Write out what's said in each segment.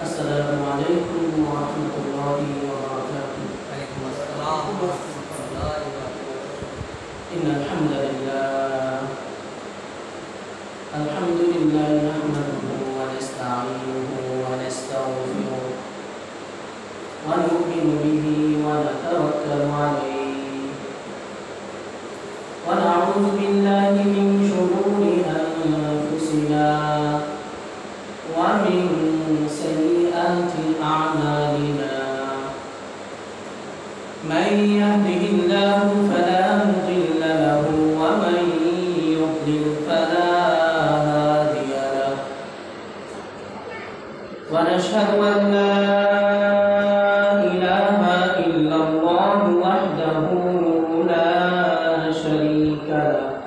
Assalamualaikum warahmatullahi wabarakatuh. Waalaikumsalam warahmatullahi wabarakatuh. Innal hamdalillah nahmaduhu wa nasta'inuhu wa nastaghfiruh wa nu'minu bihi wa natawakkalu alayhi wa na'udzu billahi min shururi anfusina wa min sayyiati a'malina. Man yahdihillahu fala mudilla lahu wa man yudlil fala hadiya lahu. Wa nashhadu an la ilaha illallah wahdahu la sharika lahu.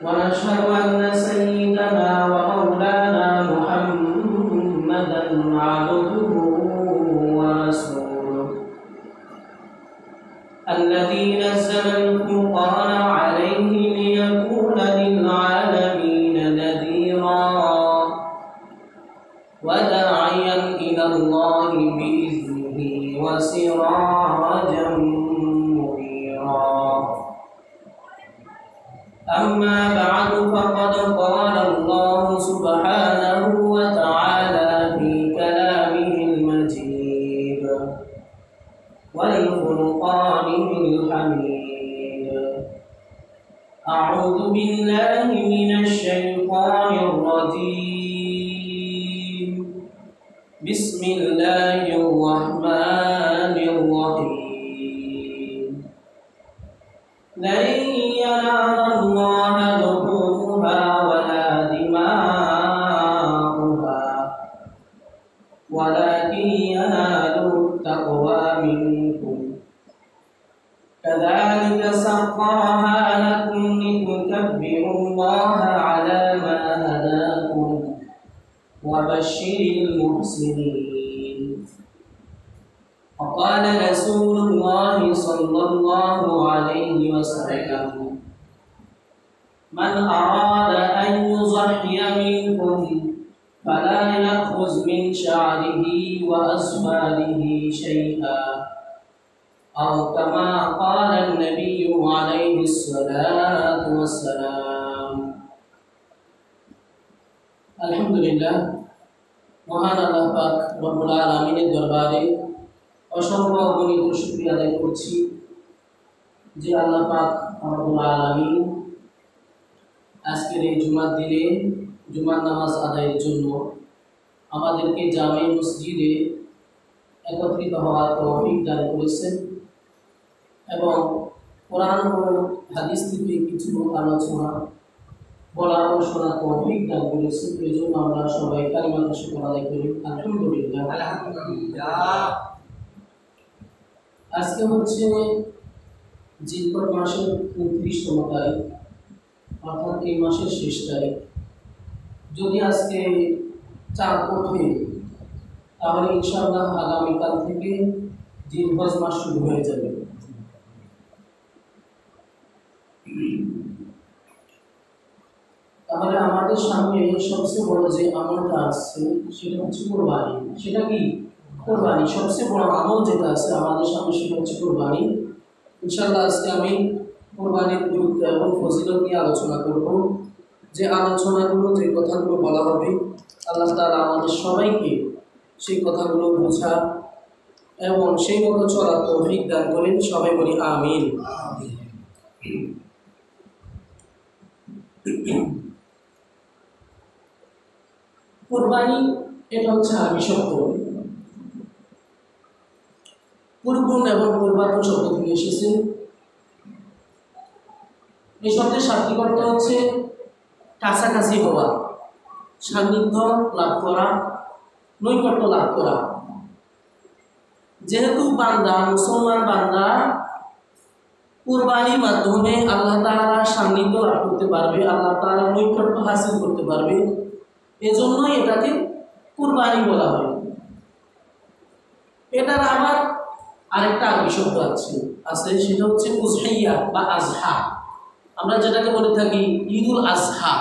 Wa nashhadu anna sayyidana wa maulana Muhammadan abduhu wa rasuluh الذي نزل الفرقان عليه ليكون للعالمين نذيرا وداعيا إلى الله بإذنه وسراجا منيرا. أما بعد فقد قال الله سبحانه وتعالى في كلامه المجيد والفرقانه الحميد. أعوذ بالله من الشيطان الرجيم. بسم الله الرحمن الرحيم. لن ينال الله لحومها ولا دماؤها ولكن يناله التقوى منكم. كذلك سخرها لكم لتكبروا الله على ما هداكم وبشر المحسنين. وقال رسول الله صلى الله عليه وسلم: من أراد أن يضحي منكم فلا يأخذ من شعره وأظفاره شيئا، أو كما قال النبي عليه الصلاة والسلام. আলহামদুলিল্লাহ, মহান আল্লাহ পাক রব্বুল আলামিনের দরবারে অসংখ্য অগণিত শুকরিয়া আদায় করছি যে আল্লাহ পাক রব্বুল আলামিন আজকের এই জুমার দিনে জুমার নামাজ আদায়ের জন্য আমাদেরকে জামে মসজিদে একত্রিত হওয়ার তৌফিক দান করেছেন এবং কোরআন ও হাদিস থেকে কিছু আলোচনা বলার ও শোনার তৌফিক দান করেছেন। এই জন্য আমরা সবাই কালিমাতুর শুকর আদায় করি, আলহামদুলিল্লাহ। আলহামদুলিল্লাহ। আজকে হচ্ছে জিলকদ মাসের 29তম তারিখ, অর্থাৎ এই মাসের শেষ তারিখ। যদি আজকে চাঁদ ওঠে তাহলে ইনশাআল্লাহ আগামীকাল থেকে জিলহজ মাস শুরু হয়ে যাবে। তাহলে আমাদের সামনে সবচেয়ে বড় যে আমলটা আছে সেটা হচ্ছে কুরবানি। সেটা কি? কুরবানি। সবচেয়ে বড় আমল যেটা আছে আমাদের সামনে সেটা হচ্ছে কুরবানি। ইনশাআল্লাহ আজকে আমি কুরবানির গুরুত্ব এবং ফজিলত নিয়ে আলোচনা করব। যে আলোচনাগুলো, যে কথাগুলো বলা হবে, আল্লাহ তাআলা আমাদের সবাইকে সেই কথাগুলো বোঝা এবং সেই মতো চলার তৌফিক দান করেন। সবাই বলি আমিন। কুরবানি এটা হচ্ছে আরবি শব্দ। কুরবান এবং কুরবান শব্দ থেকে এসেছে। এই শব্দের শাব্দিক অর্থ হচ্ছে কাছাকাছি হওয়া, সান্নিধ্য লাভ করা, নৈকট্য লাভ করা। যেহেতু বান্দা, মুসলমান বান্দা কুরবানির মাধ্যমে আল্লাহ তাআলা সান্নিধ্য লাভ করতে পারবে, আল্লাহ তাআলা নৈকট্য হাসিল করতে পারবে, এজন্যই এটাকে কুরবানি বলা হয়। এটার আবার আরেকটা আরবি শব্দ আছে, সেটা হচ্ছে উজহিয়া বা আজহা। আমরা যেটাকে বলে থাকি ঈদুল আজহা।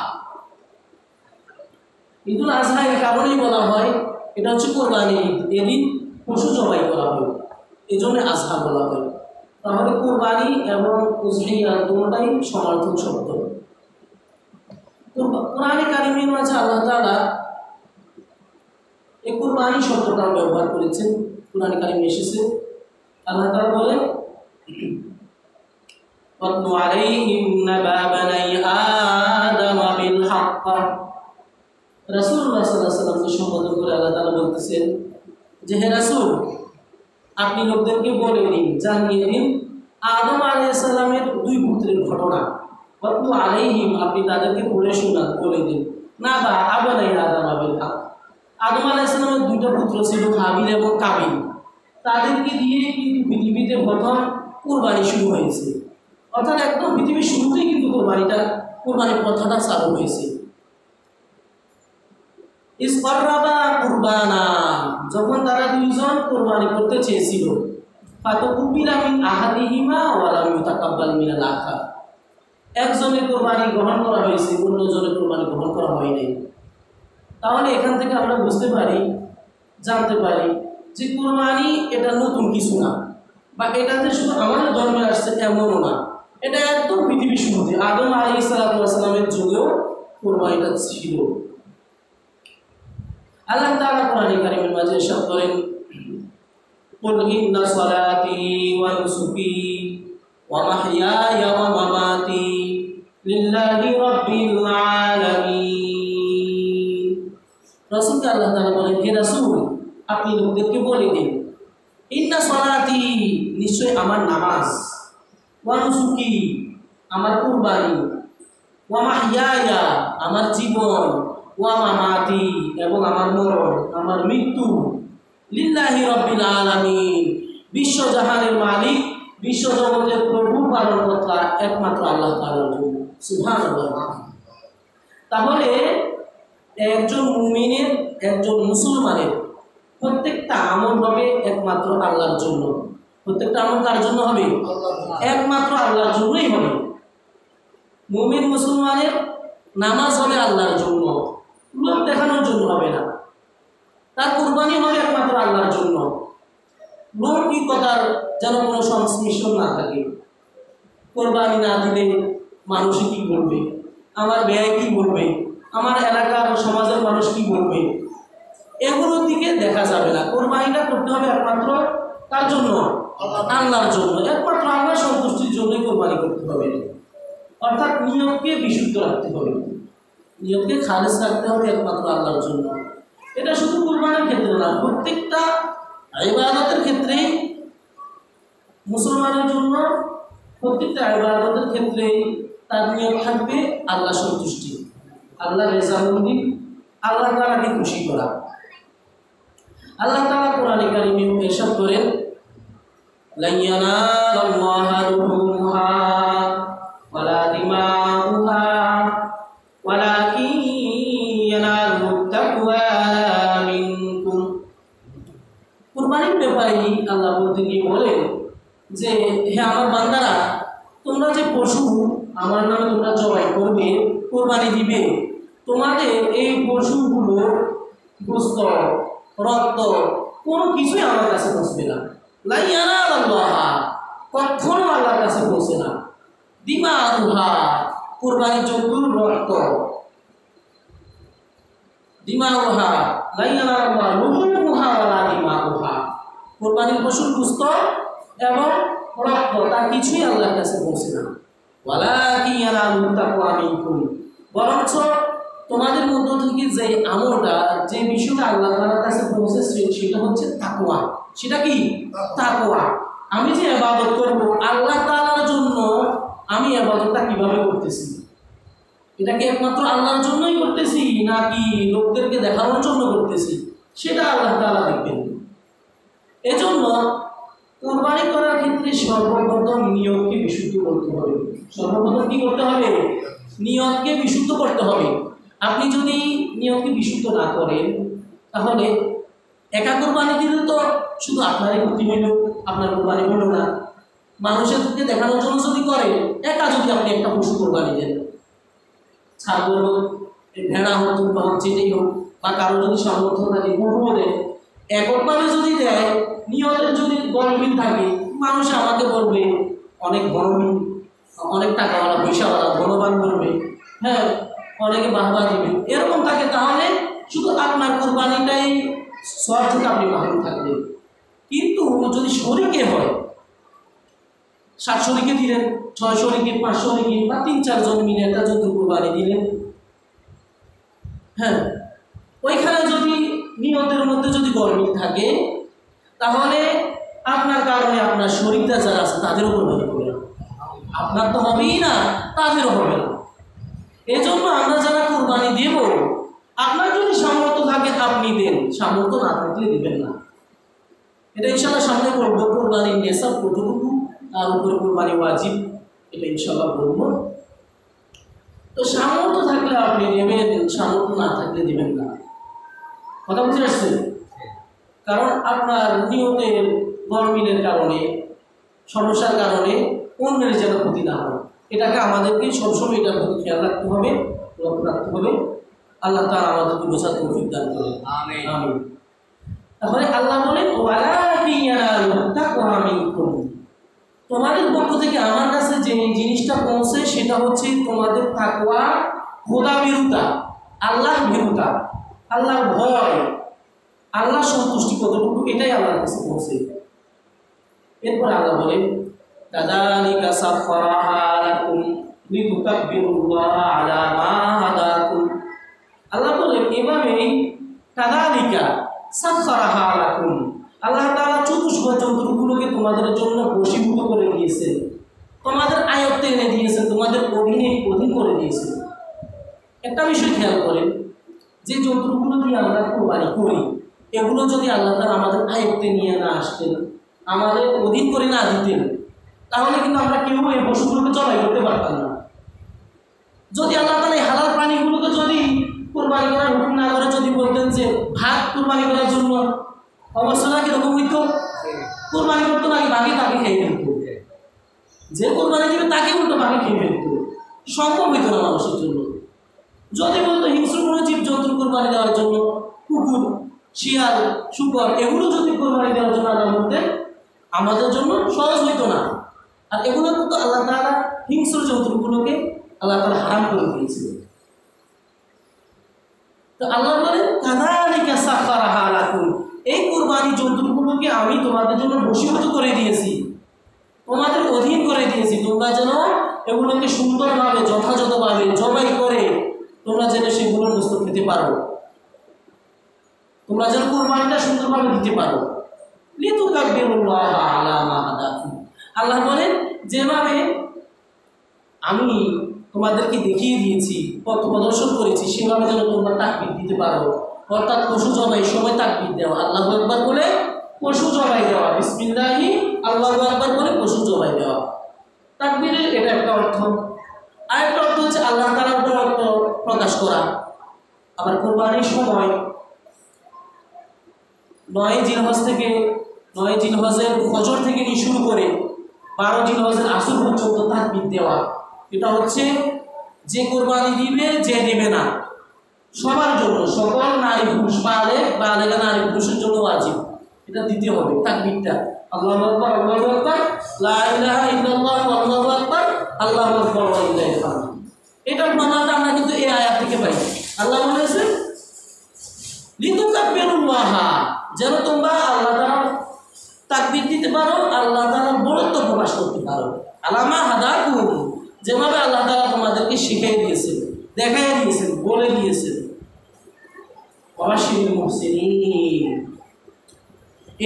ঈদুল আজহা এই কারণেই বলা হয়, এটা হচ্ছে কোরবানি ঈদ, এদিন পশু জবাই করা হয়, এই জন্য আজহা বলা হয়। তাহলে কোরবানি এবং উজহিয়া দুটোটাই সমার্থক শব্দ। কোরআনে কারিমের মাঝে আল্লাহ তাআলা এই কোরবানি শব্দটা ব্যবহার করেছেন। কোরআনে কারিমে এসেছে, আল্লাহ তাআলা বলেন ওয়াতলু আলাইহিম নাবা বানাই আদম বিল হক। রাসূলুল্লাহ সাল্লাল্লাহু আলাইহি ওয়াসাল্লামকে সম্বোধন করে আল্লাহ তাআলা বলতেছেন যে হে রাসূল, আপনি লোকদেরকে বলে দিন, জানিয়ে দিন আদম আলাইহিস সালামের দুই পুত্রের ঘটনা। ওয়াতলু আলাইহিম, আপনি তাদেরকে পড়ে শোনান, বলে দিন নাবা বানাই আদম বিল হক। আদম আলাইহিস সালামের দুইটা পুত্র ছিল, হাবিল এবং কাবিল। তাদেরকে দিয়ে কিন্তু পৃথিবীতে প্রথম কোরবানি শুরু হয়েছে, অর্থাৎ একদম পৃথিবীর শুরুতেই কিন্তু কোরবানি প্রথাটা চালু হয়েছে। ইসকাররাবা কুরবানা, যখন তারা দুইজন কোরবানি করতে চেয়েছিল, ফাতাকুবিলা মিন আহাদিহিমা ওয়া লাম ইউতাকাব্বাল মিনাল আখার, একজনের কোরবানি গ্রহণ করা হয়েছে, অন্যজনের কোরবানি গ্রহণ করা হয়নি। তাহলে এখান থেকে আমরা বুঝতে পারি, জানতে পারি যে কোরবানি এটা নতুন কিছু না, বা এটা যে শুধু আমাদের ধর্মে আসছে এমনও না। এটা একদম পৃথিবীর শুরুতে আদম আলাইহিস সালামের যুগেও কোরবানিটা ছিল। আল্লাহ তাআলা কোরআনে কারিমের মাঝে ইরশাদ করেন কুল ইন্না সালাতি ওয়া নুসুকি ওয়া মাহইয়ায়া ওয়া মামাতি লিল্লাহি রাব্বিল আলামিন। রাসূলকে আল্লাহ তাআলা বলেন, হে রাসূল, আপনি লোকদেরকে বলে দিন ইন্না সালাতি, নিশ্চয় আমার নামাজ, ওয়া নুসুকি, আমার কুরবানি, ওয়া মাহইয়ায়া, আমার জীবন, ওয়া মামাতি, এবং আমার মরণ, আমার মৃত্যু, লিল্লাহি রাব্বিল আলামিন, বিশ্বজাহানের মালিক, বিশ্বজগতের প্রভু পালনকর্তা একমাত্র আল্লাহ তাআলার জন্য। সুবহানাল্লাহ। তাহলে একজন মুমিনের, একজন মুসলমানের প্রত্যেকটা আমল হবে একমাত্র আল্লাহর জন্য। প্রত্যেকটা আমল কার জন্য হবে? একমাত্র আল্লাহর জন্যই হবে। মুমিন মুসলমানের নামাজ হবে আল্লাহর জন্য, লোক দেখানোর জন্য হবে না। তার কুরবানি হবে একমাত্র আল্লাহর জন্য, লৌকিকতার যেন কোনো সংমিশ্রণ না থাকে। কোরবানি না দিলে মানুষ কি বলবে, আমার ব্যয় কি বলবে, আমার এলাকার সমাজের মানুষ কি বলবে, এগুলোর দিকে দেখা যাবে না। কোরবানিটা করতে হবে একমাত্র তার জন্য, আল্লাহর জন্য, একমাত্র আল্লাহ সন্তুষ্টির জন্যই কোরবানি করতে হবে। অর্থাৎ নিয়তকে বিশুদ্ধ রাখতে হবে, নিয়তকে খালেস রাখতে হবে একমাত্র আল্লাহর জন্য। এটা শুধু কুরবানির ক্ষেত্রে না, প্রত্যেকটা ইবাদতের ক্ষেত্রেই মুসলমানের জন্য, প্রত্যেকটা ইবাদতের ক্ষেত্রেই তার নিয়ত থাকবে আল্লাহ সন্তুষ্টি, আল্লাহ রেজামন্দি, আল্লাহ তাআলাকে খুশি করা। আল্লাহ তাআলা কোরআনে কারিমে ইরশাদ করেন লা ইয়ানালাল্লাহা লুহুমুহা ওয়ালা দিমাউহা ওয়ালাকিন ইয়ানালুত তাকওয়া মিনকুম। কুরবানির ব্যাপারে আল্লাহ বলতে গিয়ে বলেন যে হে আমার বান্দারা, তোমরা যে পশু আমার নামে তোমরা জবাই করবে, কোরবানি দিবে, তোমাদের এই পশুগুলো গোশত, রক্ত, কোনো কিছুই আমার কাছে পৌঁছবে না। লা ইয়ানালাল্লাহা, কখনো আল্লাহর কাছে পৌঁছে না। দিমাউহা, কুরবানির জন্তুর রক্ত, দিমাউহা লা ইয়ানালাল্লাহা লুহুমুহা ওয়ালা দিমাউহা, কুরবানির পশুর গোশত এবং রক্ত, তার কিছুই আল্লাহর কাছে পৌঁছে না। ওয়ালাকিন ইয়ানালুত তাকওয়া মিনকুম, বরঞ্চ তোমাদের মধ্য থেকে যে আমলটা, যে বিষয়টা আল্লাহ তাআলার কাছে পৌঁছেছে সেটা হচ্ছে তাকওয়া। সেটা কি? তাকওয়া। আমি যে ইবাদত করব আল্লাহ তাআলার জন্য, আমি ইবাদতটা কিভাবে করতেছি, এটা কি একমাত্র আল্লাহর জন্যই করতেছি নাকি লোকদেরকে দেখানোর জন্য করতেছি, সেটা আল্লাহ তাআলা দেখবেন। এজন্য কুরবানি করার ক্ষেত্রে সর্বপ্রথম নিয়তকে বিশুদ্ধ করতে হবে। সর্বপ্রথম কি করতে হবে? নিয়তকে বিশুদ্ধ করতে হবে। আপনি যদি নিয়তকে বিশুদ্ধ না করেন, তাহলে একা কোরবানি দিলে তো শুধু আপনারই ক্ষতি হইল, আপনার কোরবানি হলো না। মানুষেরকে দেখানোর জন্য যদি করে, একা যদি আপনি একটা পশু কোরবানি দেন, ছাগল হোক, ভেড়া হোক বা হচ্ছে যেই হোক, বা কারো যদি সামর্থ্য থাকে গরুও দেয়, এককভাবে যদি দেয়, নিয়তের যদি গরমিল থাকে, মানুষ আমাকে বলবে অনেক গরমিল, অনেক টাকাওয়ালা পয়সাওয়ালা ধনবান বলবে, হ্যাঁ, অনেকে বাহবা দিবে, এরকম থাকে, তাহলে শুধু আপনার কোরবানিটাই সব থেকে আপনি মাহরুম থাকবেন। কিন্তু যদি শরীকে হয়, 7 শরীকে দিলেন, 6 শরীকে, 5 শরীকে, বা 3-4 জন মিলে একটা জন্তু কোরবানি দিলেন, হ্যাঁ, ওইখানে যদি নিয়তের মধ্যে যদি গরমিল থাকে, তাহলে আপনার কারণে আপনার শরীরটা যারা আছে তাদেরও কোরবানি করবে না, আপনার তো হবেই না, তাদেরও হবে না। এই জন্য আমরা যারা কোরবানি দেব, আপনার যদি সামর্থ্য থাকে আপনি দেন, সামর্থ্য না থাকলে দিবেন না। এটা ইনশাল্লাহ সামনে করবো, কোরবানির নেশাব কতটুকু, তার উপরে কোরবানি ওয়াজিব, এটা ইনশাল্লাহ বলবো। তো সামর্থ্য থাকলে আপনি দেবেন, সামর্থ্য না থাকলে দিবেন না। কথা বুঝতে পারছেন? কারণ আপনার নিয়তের গরমিলের কারণে, সমস্যার কারণে অন্যের যেন ক্ষতি না হয়, এটাকে আমাদেরকে সবসময় এটার প্রতি খেয়াল রাখতে হবে, লক্ষ্য রাখতে হবে। আল্লাহ তাআলা আমাদেরকে বোঝার তৌফিক দান করুন, আমিন আমিন। তাহলে আল্লাহ বলেন, ওয়ালাকিন ইয়ানালুহু তাকওয়া মিনকুম, তোমাদের পক্ষ থেকে আমার কাছে যে জিনিসটা পৌঁছে সেটা হচ্ছে তোমাদের তাকওয়া, খোদা ভীরুতা, আল্লাহ ভীরুতা, আল্লাহর ভয়, আল্লাহ সন্তুষ্টি কতটুকু, এটাই আল্লাহর কাছে পৌঁছে। এরপর আল্লাহ বলেন, কাযালিকা সাখখারাহা লাকুম লিতুকাব্বিরুল্লাহা আলা মা হাদাকুম। আল্লাহ বলেন এভাবেই, কাযালিকা সাখখারাহা লাকুম, আল্লাহ তাআলা চতুষ্প জন্তুগুলোকে তোমাদের জন্য বশীভূত করে দিয়েছেন, তোমাদের আয়ত্তে এনে দিয়েছেন, তোমাদের অধীন করে দিয়েছেন। একটা বিষয় খেয়াল করেন, যে জন্তুগুলো দিয়ে আমরা কোরবানি করি, এগুলো যদি আল্লাহ তাআলা আমাদের আয়ত্তে নিয়ে না আসতেন, আমাদের অধীন করে না দিতেন, তাহলে কিন্তু আমরা কেউ এই পশুগুলোকে জবাই করতে পারতাম না। যদি আল্লাহ তাআলা এই হালাল প্রাণীগুলোকে যদি কোরবানি করার হুকুম না করে যদি বলতেন যে ভাগ কোরবানি করার জন্য, অবস্থাটা কিরকম হইতো? কোরবানি করতো নাকি বাকি তাকে খেয়ে ফেলতো, যে কোরবানি দিবে তাকে উল্টো বাকি খেয়ে ফেলতো, সম্ভব হইতো না মানুষের জন্য। যদি বলতো হিংস্র কোনো জীবজন্তুর কোরবানি দেওয়ার জন্য, কুকুর, শিয়াল, শুকর, এগুলো যদি কোরবানি দেওয়ার জন্য আল্লাহ বলতেন, আমাদের জন্য সহজ হইতো না। আর এগুলো কিন্তু আল্লাহ তাআলা হিংস্র জন্তুগুলোকে আল্লাহ তাআলা হারাম করে দিয়েছিলেন। তো আল্লাহ বলেন, কাযালিকা সাখখারাহা লাকুম, এই কোরবানি জন্তুগুলোকে আমি তোমাদের জন্য বশীভূত করে দিয়েছি, তোমাদের অধীন করে দিয়েছি, তোমরা যেন এগুলোকে সুন্দরভাবে যথাযথভাবে জবাই করে তোমরা যেন সেগুলোর গোশত খেতে পারো, তোমরা যেন কোরবানিটা সুন্দরভাবে দিতে পারো। লিতুকাব্বিরুল্লাহা আলা মা হাদাকুম, আল্লাহ বলেন যেভাবে আমি তোমাদেরকে দেখিয়ে দিয়েছি, পথ প্রদর্শন করেছি, সেভাবে যেন তোমরা তাকবীর দিতে পারো। অর্থাৎ পশু জবাই সময় তাকবীর দেওয়া, আল্লাহু আকবার বলে পশু জবাই দেওয়া, বিসমিল্লাহি আল্লাহু আকবার বলে পশু জবাই দেওয়া, তাকবীরের এটা একটা অর্থ। আরেকটা অর্থ হচ্ছে আল্লাহ তাআলার উপর অর্থ প্রকাশ করা। আবার কোরবানির সময় 9 জিলহজ থেকে, 9 জিলহজের ফজর থেকে নিয়ে শুরু করে 12 জিলহজের আসর পর্যন্ত তাকবীর দেওয়া, এটা হচ্ছে যে কোরবানি দিবে যে দেবে না সবার জন্য, সকল নারী পুরুষ, বালেগা নারী পুরুষের জন্য ওয়াজিব, এটা দিতে হবে তাকবীরটা। আল্লাহু আকবার, আল্লাহু আকবার, লা ইলাহা ইল্লাল্লাহ, আল্লাহু আকবার, আল্লাহু আকবার ওয়া লিল্লাহিল হামদ। এটার প্রমাণটা আমরা কিন্তু এই আয়াত থেকে পাই। আল্লাহ বলেছেন লিতুকাব্বিরুল্লাহা, যেন তোমরা আল্লাহ তাআলার তাকবীর দিতে পারো, আল্লাহ তাআলার বড়ত্ব প্রকাশ করতে পারো, আলা মা হাদাকুম, যেভাবে আল্লাহ তাআলা তোমাদেরকে শিখিয়ে দিয়েছেন, দেখাইয়া দিয়েছেন, বলে দিয়েছেন। ওয়াবাশশিরিল মুহসিনিন,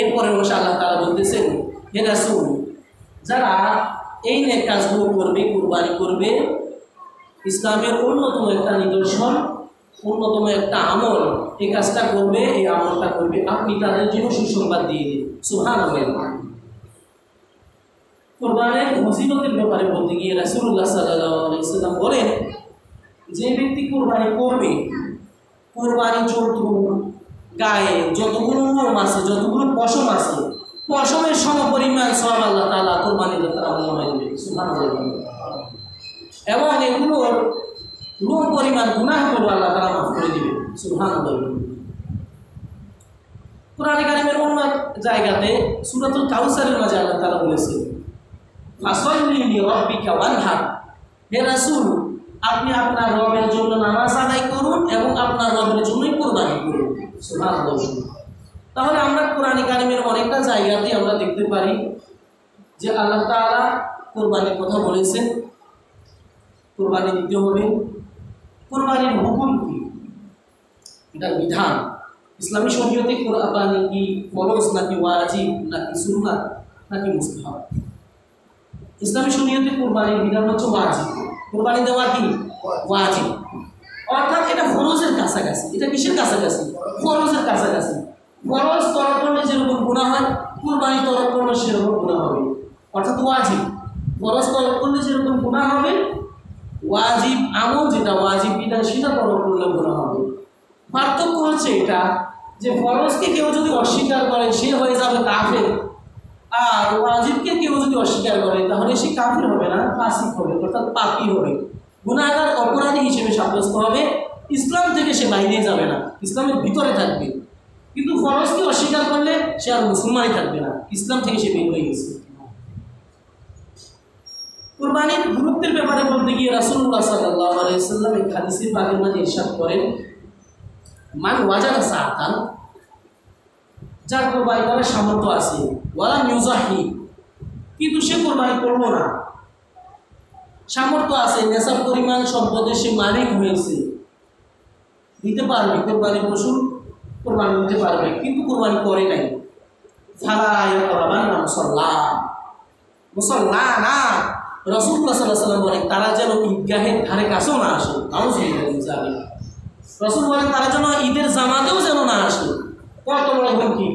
এরপরে বসে আল্লাহ তাআলা বলতেছেন, হে রাসূল, যারা এই নেক কাজগুলো করবে, কুরবানি করবে, ইসলামের অন্যতম একটা নিদর্শন, অন্যতম একটা আমল, এই কাজটা করবে, এই আমলটা করবে, আপনি তাদের জন্য সুসংবাদ দিয়ে দিন। সুবহানাল্লাহ। কোরবানির ফজিলতের ব্যাপারে বলতে গিয়ে রাসূলুল্লাহ সাল্লাল্লাহু আলাইহি ওয়াসাল্লাম বলেন, যে ব্যক্তি কোরবানি করবে, কোরবানি জন্তু গায়ে যতগুলো লোম আছে, যতগুলো পশম আছে, পশমের সমপরিমাণ সওয়াব আল্লাহ তাআলা কোরবানির দ্বারা আমলনামায় দিবেন। সুবহানাল্লাহ। এবং এগুলোর লোম পরিমাণ গুনাহগুলো আল্লাহ তাআলা সুবহানাল্লাহ। কোরআনে কারিমের অন্য এক জায়গাতে সূরাতুল কাউসারের মাঝে আল্লাহ তাআলা বলেছেন, ফাসাল্লি লিরাব্বিকা ওয়ানহার, হে রাসূল আপনি আপনার রবের জন্য নামাজ আদায় করুন এবং আপনার রবের জন্যই কুরবানি করুন। সুবহানাল্লাহ। তাহলে আমরা কোরআনে কারিমের অনেকটা জায়গাতে আমরা দেখতে পারি যে আল্লাহ তাআলা কুরবানির কথা বলেছেন, কুরবানি দিতে হবে। কুরবানির হুকুম কি, এটা বিধান ইসলামী শরীয়তে কুরবানি কি ফরজ নাকি ওয়াজিব নাকি সুন্নাত নাকি মুস্তাহাব? ইসলামী শরীয়তে কুরবানির বিধান হচ্ছে ওয়াজিব। কুরবানি দেওয়া কি ওয়াজিব, অর্থাৎ এটা ফরজের কাছাকাছি। এটা কিসের কাছাকাছি? ফরজের কাছাকাছি। ফরজ তরক করলে যেরকম গুনাহ হয়, কুরবানি তরক করলে সেরকম গুনাহ হবে, অর্থাৎ ওয়াজিব। ফরজ তরক করলে যেরকম গুনাহ হবে, ওয়াজিব আমল যেটা ওয়াজিব বিধান সেটা তরক করলে গুনাহ হবে। পার্থক্য হচ্ছে এটা যে ফরজকে কেউ যদি অস্বীকার করে সে হয়ে যাবে কাফের, আর ওয়াজিবকে কেউ যদি অস্বীকার করে তাহলে সে কাফের হবে না, ফাসিক হবে, অর্থাৎ পাপী হবে, গুনাহগার অপরাধী হিসেবে সাব্যস্ত হবে। ইসলাম থেকে সে বাইরে যাবে না, ইসলামের ভিতরে থাকবে। কিন্তু ফরজকে অস্বীকার করলে সে আর মুসলমানই থাকবে না, ইসলাম থেকে সে বের হয়ে গেছে। কুরবানির গুরুত্বের ব্যাপারে বলতে গিয়ে রাসূলুল্লাহ সাল্লাল্লাহু আলাইহি ওয়াসাল্লাম এই হাদিসে পাকের মাঝে ইরশাদ করেন, মান ওয়াজাদা সাআতান, যার কুরবানি করার সামর্থ্য আছে, ওয়ালা ইউজাহি, কিন্তু সে কুরবানি করলো না, সামর্থ্য আছে, নেশাব পরিমাণ সম্পদের সে মালিক হয়েছে, দিতে পারবে কুরবানির পশু, কুরবানি দিতে পারবে, কিন্তু কুরবানি করে নাই, ফালা ইয়াকরাবান্না মুসাল্লা, মুসাল্লা না, রাসূলুল্লাহ সাল্লাল্লাহু আলাইহি ওয়াসাল্লাম বলেন তারা যেন ঈদগাহের ধারে কাছেও না আসে। রাসূল বলেন তারা যেন ঈদের জামাতেও যেন না আসে। কত বড় ধমকি!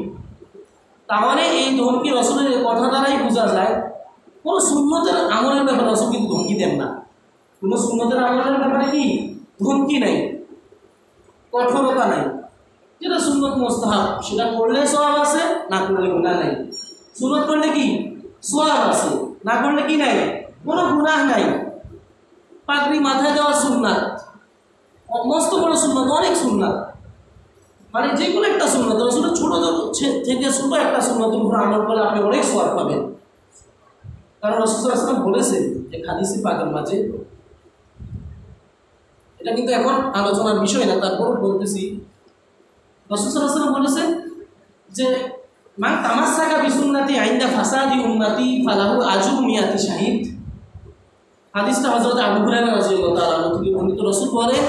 তাহলে এই ধমকি রাসূলের কথা দ্বারাই বোঝা যায় কোনো সুন্নতের আমলের ব্যাপারে রাসূল কিন্তু ধমকি দেন না। কোনো সুন্নতের আমলের ব্যাপারে কি ধমকি নাই, কঠোরতা নাই। যেটা সুন্নত মুস্তাহাব সেটা করলে সওয়াব আছে, না করলে গুনাহ নাই। সুন্নত করলে কি সওয়াব আছে, না করলে কি নাই, কোনো গুনাহ নাই। পাগড়ি মাথায় দেওয়া সুন্নাত, মস্ত বড় সুন্নাত, অনেক সুন্নাত, মানে যে কোনো একটা সুন্নাত, রাসূলের ছোট থেকে ছোট একটা সুন্নাতের উপর আমল করলে আপনি অনেক সওয়াব পাবেন। কারণ রাসূল সাল্লাল্লাহু আলাইহি ওয়াসাল্লাম বলেছেন এই হাদিসে পাকের মাঝে, এটা কিন্তু এখন আলোচনার বিষয় না, তারপরও বলতেছি। রাসূল সাল্লাল্লাহু আলাইহি ওয়াসাল্লাম বলেছেন যে মান তামাসসাকা বিসুন্নতি ইনদা ফাসাদি উম্মতি ফালাহু আজরু মিয়াতি শাহিদ। হাদিসটা হযরত আবু হুরায়রা রাদিয়াল্লাহু তাআলা থেকে বর্ণিত। রাসূল বলেন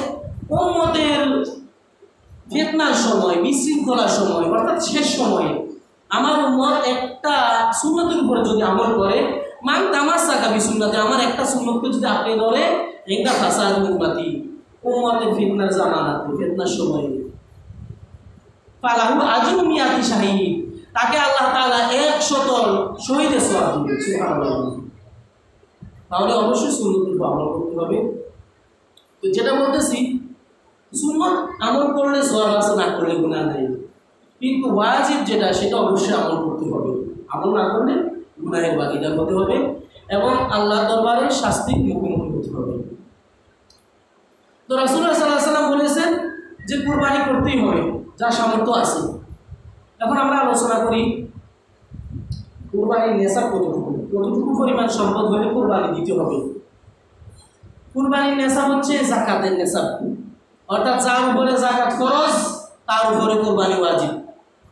উম্মতের ফিতনার সময়, বিশৃঙ্খলার সময়, অর্থাৎ শেষ সময়ে আমার উম্মত একটা সুন্নতের উপরে যদি আমল করে, মান তামাসসাকা বিসুন্নতি, আমার একটা সুন্নতকে যদি আপনি ধরে, ইনদা ফাসাদি উম্মতি, উম্মতের ফিতনার জামানাতে, ফিতনার সময়ে, ফালাহু আজরু মিয়াতি শাহিদ, তাকে আল্লাহ তাআলা 100 শহীদের সওয়াব দিবেন। সুবহানাল্লাহ। তাহলে অবশ্যই সুন্নতের উপর আমল করতে হবে। তো যেটা বলতেছি, সুন্নত আমল করলে সওয়াব আছে, না করলে গুনাহ নাই। কিন্তু ওয়াজিব যেটা সেটা অবশ্যই আমল করতে হবে, আমল না করলে গুনাহের ভাগীদার হতে হবে এবং আল্লাহর দরবারে শাস্তির মুখোমুখি হতে হবে। তো রাসূলুল্লাহ সাল্লাল্লাহু আলাইহি ওয়াসাল্লাম বলেছেন যে কুরবানি করতেই হবে যার সামর্থ্য আছে। এখন আমরা আলোচনা করি কুরবানির নেশাব কতটুকু পরিমাণ সম্পদ হলে কুরবানি দিতে হবে। কুরবানির নেশাব হচ্ছে যাকাতের নেশাব, অর্থাৎ যার উপরে যাকাত ফরজ তার উপরে কুরবানি ওয়াজিব।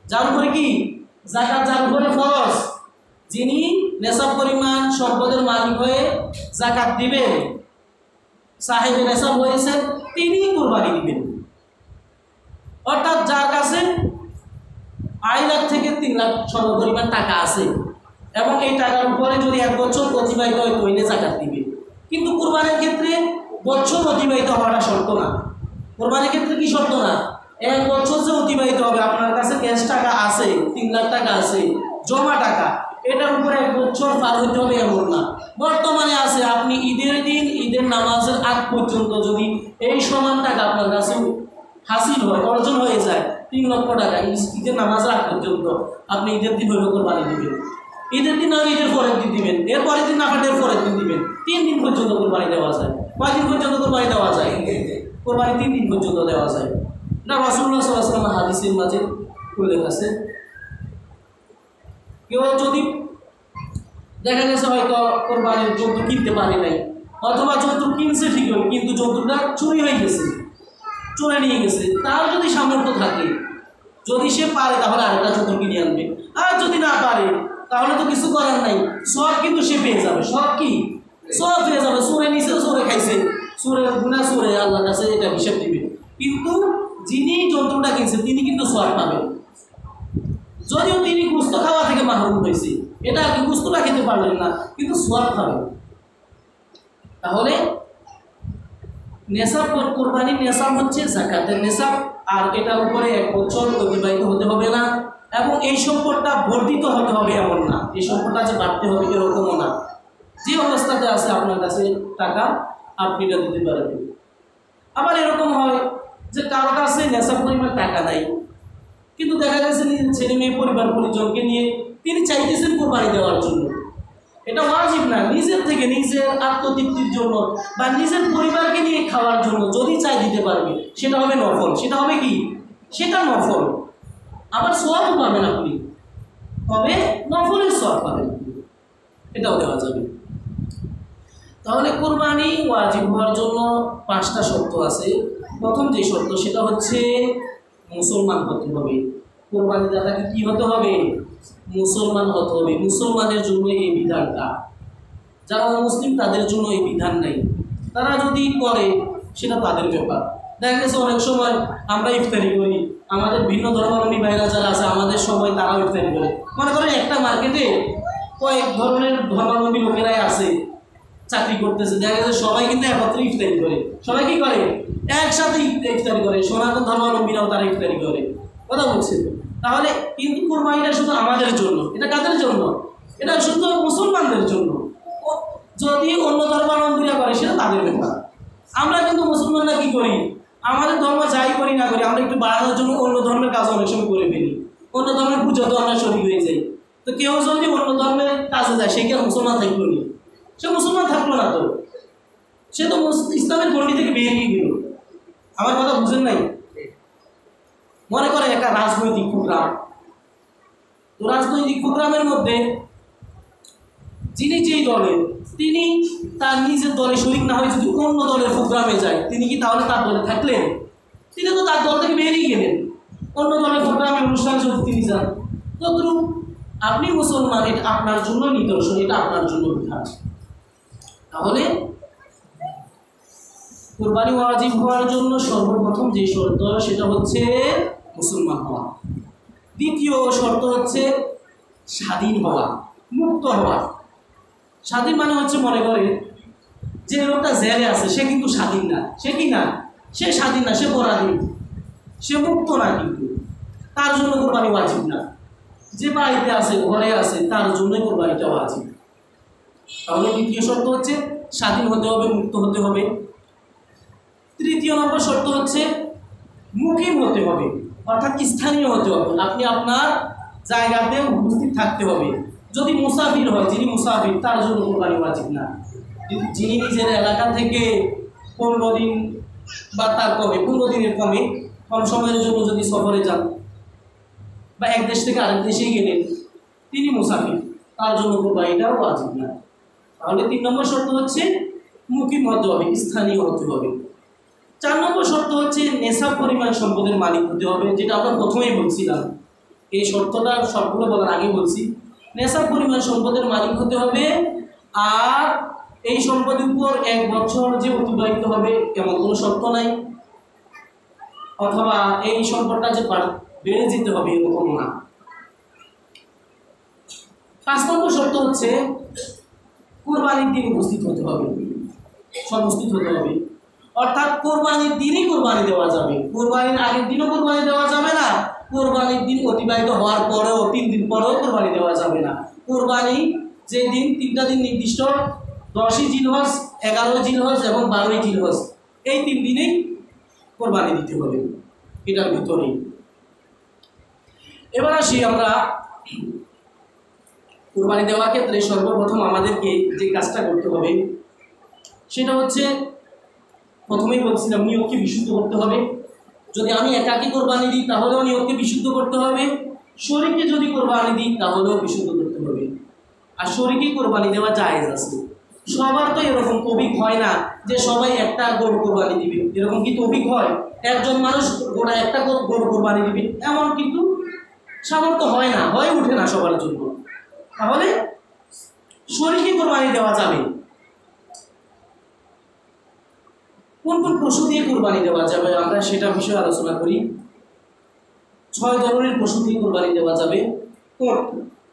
যার উপরে কি যাকাত, যার উপরে ফরজ, যিনি নেশাব পরিমাণ সম্পদের মালিক হয়ে যাকাত দিবেন, সাহেবে নেশাব হয়েছে, তিনি কুরবানি দিবেন। অর্থাৎ যার কাছে 2.5 লাখ থেকে 3 লাখ সমপরিমাণ টাকা আছে এবং এই টাকার উপরে যদি 1 বছর অতিবাহিত হয় তৈলে যাকাত দিবে। কিন্তু কুরবানির ক্ষেত্রে বছর অতিবাহিত হওয়াটা শর্ত না। কুরবানির ক্ষেত্রে কি শর্ত না, 1 বছর যে অতিবাহিত হবে, আপনার কাছে ক্যাশ টাকা আছে, 3 লাখ টাকা আছে, জমা টাকা, এটার উপরে 1 বছর পার হইতে হবে এমন না। বর্তমানে আছে, আপনি ঈদের দিন, ঈদের নামাজের আগ পর্যন্ত যদি এই সমান টাকা আপনার কাছে হাসিল হয়, অর্জন হয়ে যায়, 3 লক্ষ টাকা ঈদের নামাজ আগ পর্যন্ত, আপনি ঈদের দিন হইলে কোরবানি দিবেন। ঈদের দিন আর ঈদের পরের দিন দিবেন, এরপরের দিন না পারলে এর পরের দিন দিবেন। 3 দিন পর্যন্ত কোরবানি দেওয়া যায়। কয়দিন পর্যন্ত কোরবানি দেওয়া যায়? কোরবানি 3 দিন পর্যন্ত দেওয়া যায়। না রাসূলুল্লাহ সাল্লাল্লাহু আলাইহি ওয়াসাল্লাম হাদিসের মাঝে উল্লেখ আছে, কেউ যদি দেখা গেছে হয়তো কোরবানির জন্তু কিনতে পারে নাই, অথবা জন্তু কিনছে ঠিকই কিন্তু জন্তুটা চুরি হয়ে গেছে, চলে নিয়ে গেছে, তার যদি সামর্থ্য থাকে, যদি সে পারে তাহলে আরেকটা জন্তু কিনে আনবে, আর যদি না পারে তাহলে তো কিছু করার নাই, সব কিন্তু সে পেয়ে যাবে। সব কি সব পেয়ে যাবে, চোরে নিচে চোরে খাইছে, চোরে গুণা চোরে আল্লাহর কাছে এটা হিসেব দিবে, কিন্তু যিনি জন্তুটা কিনছে তিনি কিন্তু সব পাবেন, যদিও তিনি গুস্ত খাওয়া থেকে মাহরুম হয়েছে, এটা আর কি গুস্তটা খেতে পারলেন না, কিন্তু সব খাবেন। তাহলে নেশাব কোরবানির নেশাব হচ্ছে যাকাতের নেশাব, আর এটার উপরে 1 বছর অতিবাহিত হতে হবে না, এবং এই সম্পদটা বর্ধিত হতে হবে এমন না, এই সম্পদটা যে বাড়তে হবে এরকমও না, যে অবস্থাতে আছে আপনার কাছে টাকা আপনি এটা দিতে পারবেন। আবার এরকম হয় যে কারো কাছে নেশাব পরিমাণ টাকা নাই, কিন্তু দেখা গেছে নিজের ছেলে মেয়ে পরিবার পরিজনকে নিয়ে তিনি চাইতেছেন কোরবানি দেওয়ার জন্য, এটা ওয়াজিব না, নিজের থেকে নিজের আত্মতৃপ্তির জন্য বা নিজের পরিবারকে নিয়ে খাওয়ার জন্য যদি চাই দিতে পারবে সেটা হবে নফল, সেটা হবে কি সেটা নফল, আবার সওয়াবও পাবেন আপনি, তবে নফলের সওয়াব পাবেন, এটাও দেওয়া যাবে। তাহলে কোরবানি ওয়াজিব হওয়ার জন্য 5টা শর্ত আছে। প্রথম যে শর্ত সেটা হচ্ছে মুসলমান হতে হবে, কোরবানি দাতাকে কি হতে হবে? মুসলমান হতে হবে। মুসলমানের জন্য এই বিধানটা, যারা মুসলিম তাদের জন্য এই বিধান নেই, তারা যদি করে সেটা তাদের ব্যাপার। দেখা গেছে অনেক সময় আমরা ইফতারি করি, আমাদের ভিন্ন ধর্মাবলম্বী ভাইরা যারা আছে আমাদের সময় তারাও ইফতারি করে, মনে করেন একটা মার্কেটে কয়েক ধরনের ধর্মাবলম্বী লোকেরাই আছে, চাকরি করতেছে, দেখা গেছে সবাই কিন্তু একত্রে ইফতারি করে, সবাই কি করে একসাথে ইফতারি করে, সনাতন ধর্মাবলম্বীরাও তারা ইফতারি করে, কথা বলছে। তাহলে কিন্তু কোরবানিটা শুধু আমাদের জন্য, এটা কাদের জন্য? এটা শুধু মুসলমানদের জন্য, যদি অন্য ধর্মাবলম্বীরা করে সেটা তাদের ব্যাপার। আমরা কিন্তু মুসলমানরা কি করি, আমাদের ধর্ম যাই করি না করি আমরা একটু বাড়ানোর জন্য অন্য ধর্মের কাজ অনেক সময় করে ফেলি, অন্য ধর্মের পুজো তো আমরা শরীর হয়ে যাই। তো কেউ যদি অন্য ধর্মের কাজে যায় সে কি আর মুসলমান থাকলো না? সে মুসলমান থাকলো না, তো সে তো ইসলামের গণ্ডি থেকে বেরিয়ে গেল। আমার কথা বুঝেন নাই? মনে করে একটা রাজনৈতিক প্রোগ্রাম, তো রাজনৈতিক প্রোগ্রামের মধ্যে যিনি যেই দলের, তিনি তার নিজের দলে শরিক না হয়ে যদি অন্য দলের প্রোগ্রামে যায়, তিনি কি তাহলে তার দলে থাকলেন? তিনি তো তার দল থেকে বেরিয়ে গেলেন, অন্য দলের প্রোগ্রামে অনুষ্ঠানে যদি তিনি যান। তদ্রুপ আপনি মুসলমান, এটা আপনার জন্য নিদর্শন, এটা আপনার জন্য বিধান। তাহলে কুরবানি ওয়াজিব হওয়ার জন্য সর্বপ্রথম যে শর্ত সেটা হচ্ছে মুসলমান হওয়া। দ্বিতীয় শর্ত হচ্ছে স্বাধীন হওয়া, মুক্ত হওয়া। স্বাধীন মানে হচ্ছে, মনে করে যে লোকটা জেলে আছে সে কিন্তু স্বাধীন না, সে কি না, সে স্বাধীন না, সে পরাধীন, সে মুক্ত না, কিন্তু তার জন্য কোরবানি ওয়াজিব না। যে বাড়িতে আছে, ঘরে আছে, তার জন্যই কোরবানিটা ওয়াজিব। তাহলে দ্বিতীয় শর্ত হচ্ছে স্বাধীন হতে হবে, মুক্ত হতে হবে। তৃতীয় নম্বর শর্ত হচ্ছে মুকিম হতে হবে, অর্থাৎ স্থানীয় হতে হবে, আপনি আপনার জায়গাতে উপস্থিত থাকতে হবে। যদি মুসাফির হয়, যিনি মুসাফির তার জন্য কোরবানি ওয়াজিব না। যিনি নিজের এলাকা থেকে 15 দিন বা তার কমে, 15 দিনের কম সময়ের জন্য যদি সফরে যান বা এক দেশ থেকে আরেক দেশে গেলেন, তিনি মুসাফির, তার জন্য কোরবানিটাও ওয়াজিব না। তাহলে 3 নম্বর শর্ত হচ্ছে মুকিম হতে হবে, স্থানীয় হতে হবে। 4 নম্বর শর্ত হচ্ছে নেশাব পরিমাণ সম্পদের মালিক হতে হবে, যেটা আমরা প্রথমেই বলছিলাম। এই শর্তটা সবগুলো বলার আগে বলছি, নেশাব পরিমাণ সম্পদের মালিক হতে হবে, আর এই সম্পদের উপর 1 বছর যে অতিবাহিত হবে এমন কোনো শর্ত নাই, অথবা এই সম্পদটা যে বেড়ে যেতে হবে এরকম না। 5 নম্বর শর্ত হচ্ছে কোরবানির দিন উপস্থিত হতে হবে, উপস্থিত হতে হবে, অর্থাৎ কোরবানির দিনই কোরবানি দেওয়া যাবে, কোরবানির আগের দিনও কোরবানি দেওয়া যাবে না, কোরবানির দিন অতিবাহিত হওয়ার পরেও 3 দিন পরেও কোরবানি দেওয়া যাবে না। কোরবানি যে দিন, 3টা দিন নির্দিষ্ট, 10ই জিলহজ, 11ই জিলহজ এবং 12ই জিলহজ, এই 3 দিনেই কোরবানি দিতে হবে, এটার ভিতরেই। এবার আসি আমরা কোরবানি দেওয়ার ক্ষেত্রে সর্বপ্রথম আমাদেরকে যে কাজটা করতে হবে সেটা হচ্ছে, প্রথমেই বলছিলাম, নিয়মকে বিশুদ্ধ করতে হবে। যদি আমি একাকী কোরবানি দিই তাহলেও নিয়তকে বিশুদ্ধ করতে হবে, শরীকে যদি কোরবানি দিই তাহলেও বিশুদ্ধ করতে হবে। আর শরীকে কোরবানি দেওয়া জায়েজ আছে। সবার তো এরকম তৌফিক হয় না যে সবাই একটা গরু কোরবানি দিবে, এরকম কি তৌফিক হয়? একজন মানুষ গোটা একটা গরু কোরবানি দিবে এমন কিন্তু সামর্থ্য হয় না, হয়ে ওঠে না সবার জন্য। তাহলে শরীকে কোরবানি দেওয়া যাবে। কোন কোন পশু দিয়ে কোরবানি দেওয়া যাবে আমরা সেটা বিষয়ে আলোচনা করি। 6 ধরনের পশু দিয়ে কোরবানি দেওয়া যাবে। ওট,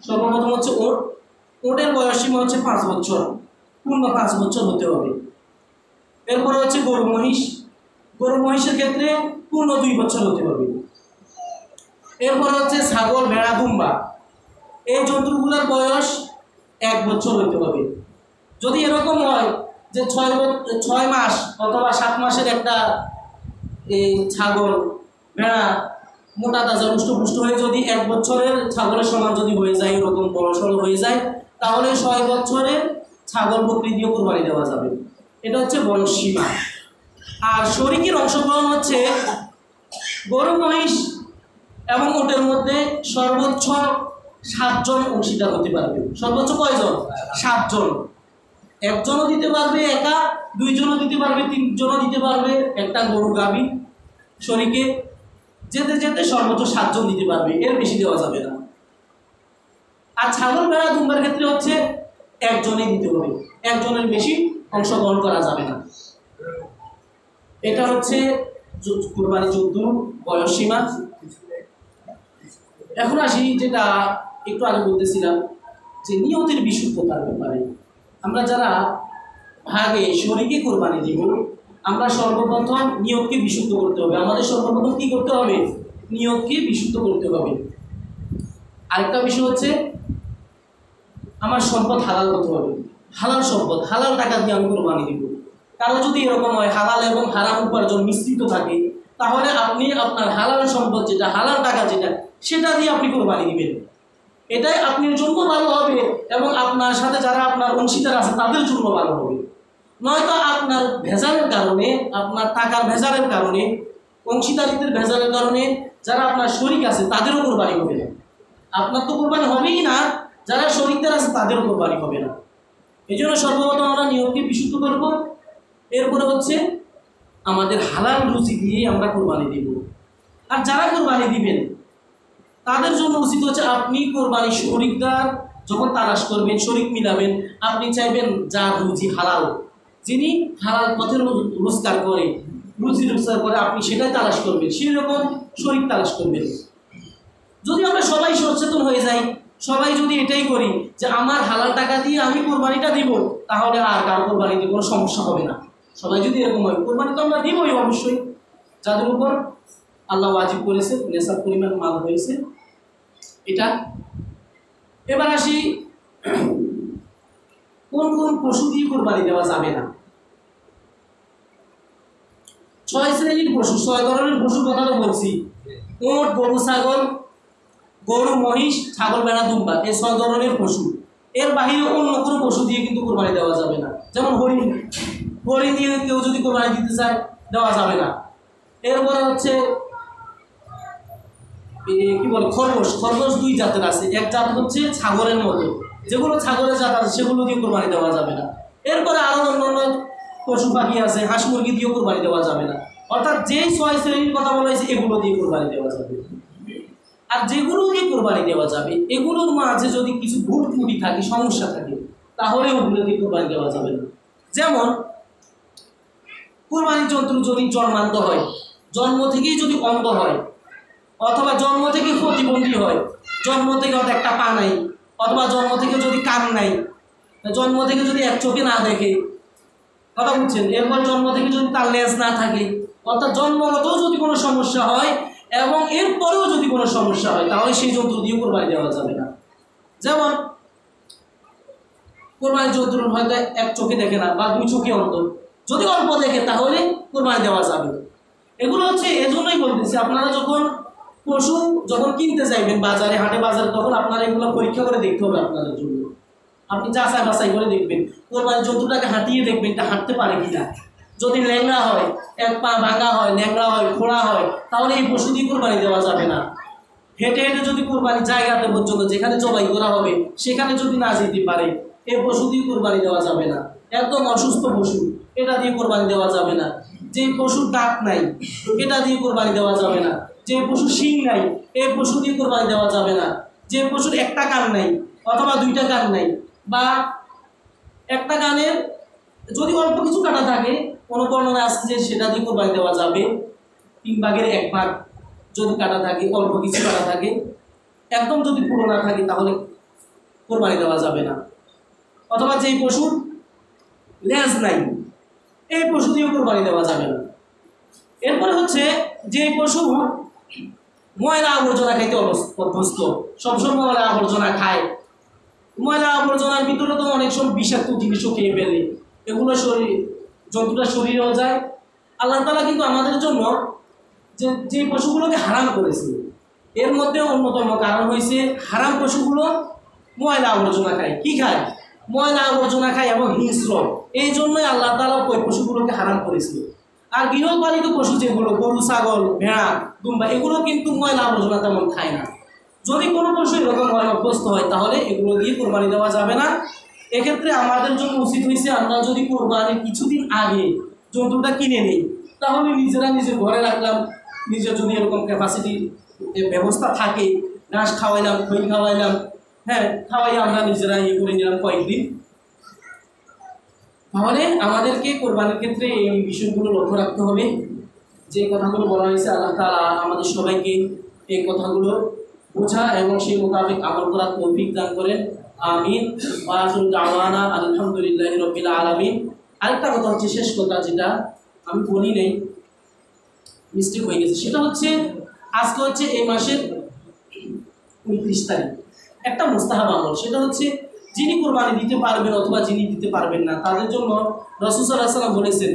সর্বপ্রথম হচ্ছে ওট। ওটের বয়সসীমা হচ্ছে 5 বছর, পূর্ণ 5 বছর হতে হবে। এরপরে হচ্ছে গরু মহিষ। গরু মহিষের ক্ষেত্রে পূর্ণ 2 বছর হতে হবে। এরপর হচ্ছে ছাগল, ভেড়া, দুম্বা। এই জন্তুগুলোর বয়স 1 বছর হতে হবে। যদি এরকম হয় যে 6 মাস অথবা 7 মাসের একটা এই ছাগল, ভেড়া মোটা তাজা পুষ্ট হয়ে যদি 1 বছরের ছাগলের সমান যদি হয়ে যায়, এরকম বড়সড় হয়ে যায়, তাহলে 6 বছরের ছাগল বকরি দিয়ে কোরবানি দেওয়া যাবে। এটা হচ্ছে বয়স সীমা। আর শরীকের অংশগ্রহণ হচ্ছে গরু, মহিষ এবং ওটের মধ্যে সর্বোচ্চ 7 জন অংশীদার হতে পারবে। সর্বোচ্চ কয়জন? 7 জন। একজনও দিতে পারবে একা, 2 জনও দিতে পারবে, 3 জনও দিতে পারবে একটা গরু গাভী শরীকে। যেতে যেতে সর্বোচ্চ 7 জন দিতে পারবে, এর বেশি দেওয়া যাবে না। আর ছাগল, ভেড়া, দুম্বার ক্ষেত্রে হচ্ছে একজনই দিতে হবে, একজনের বেশি অংশগ্রহণ করা যাবে না। এটা হচ্ছে কুরবানি জন্তুর বয়স সীমা। এখন আসি যেটা একটু আগে বলতেছিলাম যে নিয়তের বিশুদ্ধতার ব্যাপারে। আমরা যারা ভাগে শরীকে কোরবানি দিব, আমরা সর্বপ্রথম নিয়তকে বিশুদ্ধ করতে হবে। আমাদের সর্বপ্রথম কি করতে হবে? নিয়তকে বিশুদ্ধ করতে হবে। আরেকটা বিষয় হচ্ছে আমার সম্পদ হালাল হতে হবে। হালাল সম্পদ, হালাল টাকা দিয়ে আমি কোরবানি দিব। কারো যদি এরকম হয় হালাল এবং হারাম উপার্জন মিশ্রিত থাকে, তাহলে আপনি আপনার হালাল সম্পদ যেটা, হালাল টাকা যেটা, সেটা দিয়ে আপনি কোরবানি দিবেন। এটাই আপনার জন্য ভালো হবে এবং আপনার সাথে যারা আপনার অংশীদার আছে তাদের জন্য ভালো হবে। নয়তো আপনার ভেজালের কারণে, আপনার টাকার ভেজালের কারণে, অংশীদারিত্বের ভেজালের কারণে যারা আপনার শরীক আছে তাদেরও কোরবানি হবে না। আপনার তো কোরবানি হবেই না, যারা শরীকদার আছে তাদেরও কোরবানি হবে না। এই জন্য সর্বপ্রথম আমরা নিয়মকে বিশুদ্ধ করব। এরপরে হচ্ছে আমাদের হালাল রুচি দিয়ে আমরা কোরবানি দিব। আর যারা কোরবানি দিবেন তাদের জন্য উচিত হচ্ছে আপনি কোরবানি শরীকদার যখন তালাশ করবেন, শরীক মিলাবেন, আপনি চাইবেন যার রুচি হালাল, যিনি হালাল পথে রোজগার করে, রুচি রোজগার করে, আপনি সেটাই তালাশ করবেন, সেই রকম শরীক তালাশ করবেন। যদি আমরা সবাই সচেতন হয়ে যাই, সবাই যদি এটাই করি যে আমার হালাল টাকা দিয়ে আমি কোরবানিটা দিব, তাহলে আর কার কোরবানিতে কোনো সমস্যা হবে না। সবাই যদি এরকম হয়, কোরবানি তো আমরা দিবই অবশ্যই, যাদের উপর আল্লাহ ওয়াজিব করেছে, নেশার পরিমাণ মাল হয়েছে এটা। এবার আসি কোন কোন পশু দিয়ে কোরবানি দেওয়া যাবে না। 6 শ্রেণীর পশু, 6 ধরনের পশুর কথা তো বলছি। উট, গরু, ছাগল, গরু, মহিষ, ছাগল, ভেড়া, দুম্বা, এই 6 ধরনের পশু। এর বাহিরে অন্য কোনো পশু দিয়ে কিন্তু কোরবানি দেওয়া যাবে না। যেমন হরিণ, হরিণ দিয়ে কেউ যদি কোরবানি দিতে চায় দেওয়া যাবে না। এরপরে হচ্ছে কি বলে খরগোশ। খরগোশ 2 জাতের আছে। এক জাত হচ্ছে ছাগলের মতো, যেগুলো ছাগলের জাত আছে সেগুলো দিয়ে কোরবানি দেওয়া যাবে না। এরপরে আরো অন্যান্য পশু পাখি আছে, হাঁস মুরগি দিয়েও কোরবানি দেওয়া যাবে না। অর্থাৎ যেই 6 শ্রেণীর কথা বলা হয়েছে এগুলো দিয়ে কোরবানি দেওয়া যাবে। আর যেগুলো দিয়ে কোরবানি দেওয়া যাবে এগুলোর মাঝে যদি কিছু ভুল ত্রুটি থাকে, সমস্যা থাকে, তাহলে ওগুলো দিয়ে কোরবানি দেওয়া যাবে না। যেমন কোরবানির জন্তু যদি জন্মান্ত হয়, জন্ম থেকেই যদি অন্ধ হয়, অথবা জন্ম থেকে প্রতিবন্ধী হয়, জন্ম থেকে হয়তো একটা পা নাই, অথবা জন্ম থেকে যদি কান নাই, জন্ম থেকে যদি এক চোখে না দেখে, কথা বুঝছেন, এরপর জন্ম থেকে যদি তার লেজ না থাকে, অর্থাৎ জন্মগতও যদি কোনো সমস্যা হয় এবং এরপরেও যদি কোনো সমস্যা হয়, তাহলে সেই জন্তু দিয়ে কোরবানি দেওয়া যাবে না। যেমন কোরবানির জন্তুর হয়তো এক চোখে দেখে না বা 2 চোখে অন্ধ, যদি অল্প দেখে তাহলে কোরবানি দেওয়া যাবে। এগুলো হচ্ছে এজন্যই বলতেছি, আপনারা যখন পশু কিনতে যাইবেন বাজারে, হাটে বাজারে, তখন আপনারা এগুলো পরীক্ষা করে দেখতে হবে আপনাদের জন্য। আপনি যাচাই বাছাই করে দেখবেন, কোরবানির জন্তুটাকে হাঁটিয়ে দেখবেন এটা হাঁটতে পারে কিনা। যদি ল্যাংড়া হয়, এক পা ভাঙা হয়, ল্যাংড়া হয়, খোঁড়া হয়, তাহলে এই পশু দিয়ে কোরবানি দেওয়া যাবে না। হেঁটে হেঁটে যদি কোরবানির জায়গাতে পর্যন্ত যেখানে জবাই করা হবে সেখানে যদি না যেতে পারে, এই পশু দিয়ে কোরবানি দেওয়া যাবে না। একদম অসুস্থ পশু, এটা দিয়ে কোরবানি দেওয়া যাবে না। যে পশুর দাঁত নাই, এটা দিয়ে কোরবানি দেওয়া যাবে না। যে পশুর শিং নাই, এই পশু দিয়ে কোরবানি দেওয়া যাবে না। যে পশুর একটা কান নাই অথবা দুইটা কান নাই, বা একটা কানের যদি অল্প কিছু কাটা থাকে, কোনো বর্ণনা আছে যে সেটা দিয়ে কোরবানি দেওয়া যাবে। 3 ভাগের 1 ভাগ যদি কাটা থাকে, অল্প কিছু কাটা থাকে, একদম যদি পুরো না থাকে, তাহলে কোরবানি দেওয়া যাবে না। অথবা যেই পশুর লেজ নাই, এই পশু দিয়েও কোরবানি দেওয়া যাবে না। এরপরে হচ্ছে যে পশু ময়লা আবর্জনা খাইতে অভ্যস্ত, সবসময় ময়লা আবর্জনা খায়, ময়লা আবর্জনার ভিতরে তো অনেক সময় বিষাক্ত জিনিসও খেয়ে ফেলে, এগুলো জন্তুটা শরীরেও যায়। আল্লাহ তাআলা কিন্তু আমাদের জন্য যে পশুগুলোকে হারাম করেছে, এর মধ্যে অন্যতম কারণ হয়েছে হারাম পশুগুলো ময়লা আবর্জনা খায়। কি খায়? ময়লা আবর্জনা খায় এবং হিংস্র। এই জন্যই আল্লাহ তাআলা ওই পশুগুলোকে হারাম করেছে। আর গৃহপালিত পশু যেগুলো গরু, ছাগল, ভেড়া, দুম্বা, এগুলো কিন্তু ময়লা আবর্জনা তেমন খায় না। যদি কোনো পশু এরকম হয়, অভ্যস্ত হয়, তাহলে এগুলো দিয়ে কোরবানি দেওয়া যাবে না। এক্ষেত্রে আমাদের জন্য উচিত হয়েছে, আমরা যদি কোরবানির কিছুদিন আগে জন্তুটা কিনে নিই, তাহলে নিজেরা নিজের ঘরে রাখলাম। নিজের যদি এরকম ক্যাপাসিটি ব্যবস্থা থাকে, ঘাস খাওয়াইলাম, খই খাওয়াইলাম, হ্যাঁ, খাওয়াই আমরা নিজেরা ইয়ে করে নিলাম কয়েকদিন। তাহলে আমাদেরকে কোরবানির ক্ষেত্রে এই বিষয়গুলো লক্ষ্য রাখতে হবে। যে কথাগুলো বলা হয়েছে, আল্লাহ তাআলা আমাদের সবাইকে এই কথাগুলো বোঝা এবং সেই মোতাবেক আমল করার তৌফিক দান করেন। আমিন। ওয়া আখিরু দাওয়ানা আলহামদুলিল্লাহি রাব্বিল আলামিন। আরেকটা কথা হচ্ছে, শেষ কথা, যেটা আমি বলি নাই, মিস্টেক হয়ে গেছে, সেটা হচ্ছে আজকে হচ্ছে এই মাসের 29 তারিখ। একটা মুস্তাহাব আমল, সেটা হচ্ছে যিনি কোরবানি দিতে পারবেন অথবা যিনি দিতে পারবেন না, তাদের জন্য রাসূল সাল্লাল্লাহু আলাইহি ওয়াসাল্লাম বলেছেন,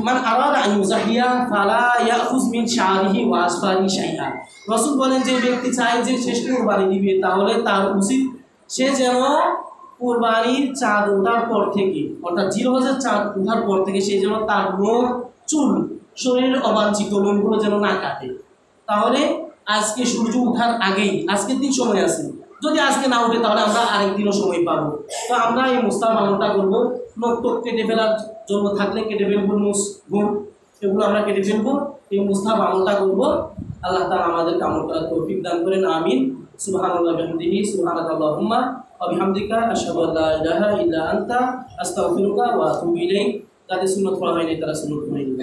মান আরাদা আন ইউযাহিয়া ফালা ইয়াখুয মিন শারিহি ওয়া আসফারিহি শাইআ। রাসূল বলেন, যে ব্যক্তি চায় যে শেষ কোরবানি দিবে, তাহলে তার উচিত সে যেন কোরবানির চাঁদ ওঠার পর থেকে, অর্থাৎ জিলহজের চাঁদ ওঠার পর থেকে, সে যেন তার নখ, চুল, শরীরের অবাঞ্ছিত লোমগুলো যেন না কাটে। তাহলে আজকে সূর্য ওঠার আগেই, আজকের দিন সময় আছে, যদি আজকে না ওঠে তাহলে আমরা আরেকদিনও সময় পাবো। তো আমরা এই মুস্তাহাব আমলটা করবো। নখ টক কেটে ফেলার জন্য থাকলে কেটে ফেলবো, নুস, গুণ, এগুলো আমরা কেটে ফেলবো। এই মুস্তাহাব আমলটা করবো। আল্লাহ তাআলা আমাদেরকে আমল করার তৌফিক দান করেন। আমিন। সুবহানাল্লাহি ওয়া বিহামদিহি, সুবহানাকাল্লাহুম্মা ওয়া বিহামদিকা, আশহাদু আল্লা ইলাহা ইল্লা আনতা, আস্তাগফিরুকা ওয়া আতুবু ইলাইক। যাদের সুন্নাত পড়া হয়নি তারা সুন্নাত পড়ে নিন।